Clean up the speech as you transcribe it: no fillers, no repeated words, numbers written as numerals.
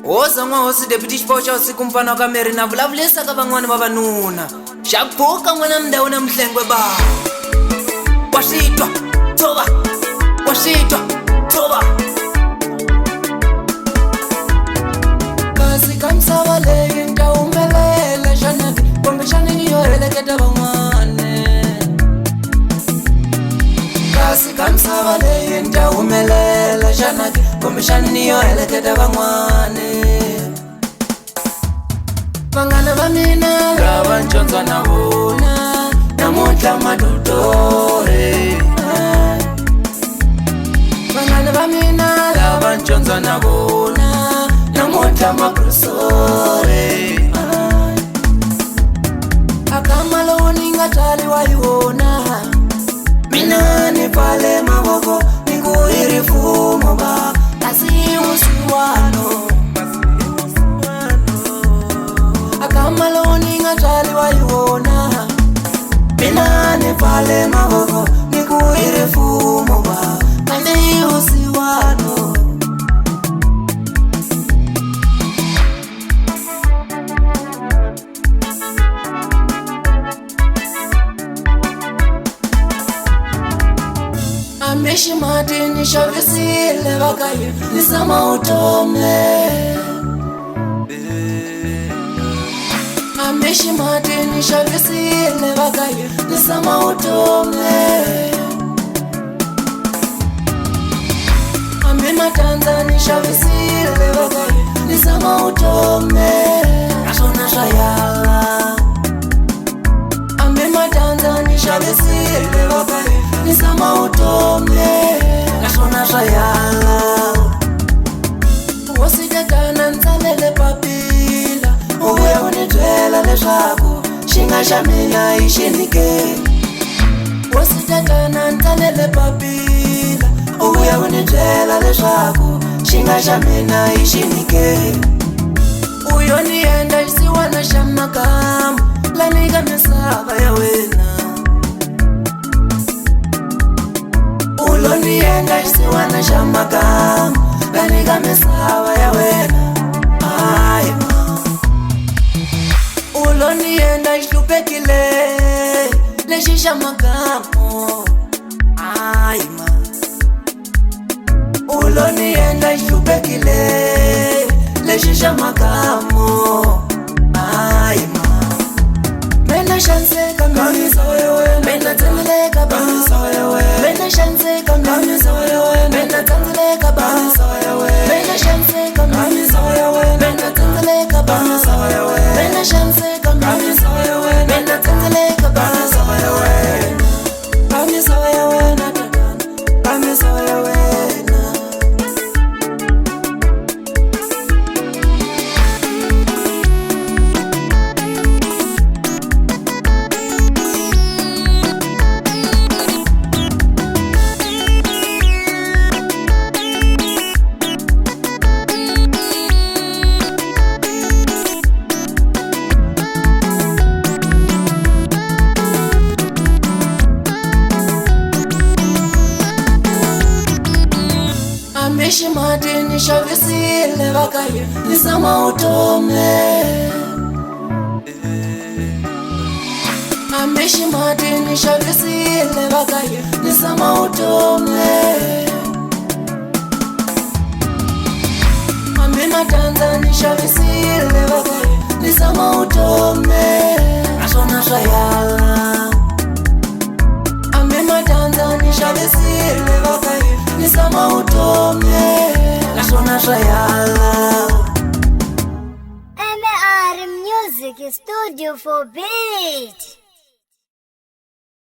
Oza hosi deputy xipoxa usiku mfana ka miri na vulavulisa ka van'wana vavanuna xa pfuka n'wana mndewu na mhlengwe ba wa switwa tova wa switwa tova kasi ka misava leyi nta humelela xanati kumbe xani ni yo heleketa van'wana kasi ka misava leyi nta humelela xanati kumbe xani ni yo heleketa van'wana vanghana va mina lava ncondzwa na vona namuntlha madotore vanghana va mina lava ncondzwa na vona namuntlha maprofesore akama lowu ni nga tswaliwa hi wona mina ni pfale mavoko ni ku hi rifumo ba kasi musiwano akamalo ninga tswaliwa hi wona mina ni pfale mavoko ni ku hi rifumo ba kandi usiwano ambeshi mati ni xavisile vakayo ni sama utomle ambeshi mati ni xavisile vakayo ni sama utomle ambe matandza ni xavisile vakayo ni sama utomle naswona swa yala ambe matandza ni xavisile vakayo ni sama utomle naswona swa yala wositekana ntsalele papila uvuya u ni byela leswaku xi nga xa mina hi xinike wositekana ntsalele papila uvuya u ni byela leswaku xi nga xa mina hi xinike uyo ni endla xisiwana xa makamu lani ka misava ya wena ulo ni endla xisiwana xa makamu lani ka misava ya wena ay ulo ni endla xihlupekile lexi xa makamu ay ma ulo ni endla xihlupekile lexi xa makamu ay ma mena xanseka misa ya wena mena tsandzeka misa ya wena mena xanseka misa ya wena mena tsandzeka misa ya wena mena xanseka misa ya wena mena tsandzeka misa ya wena mena xanseka misa ya wena mena tsandzeka misa ya wena misa ya wena misa ya wena ambeshi mati ni xavisile vakayo ni sama utomle ambeshi mati ni xavisile vakayo ni sama utomle ambe matandza ni xavisile vakayo ni sama utomle naswona swa yala ambe matandza ni xavisile vakayo ni sama utomle naswona swa yala MR Music Studio for Beat.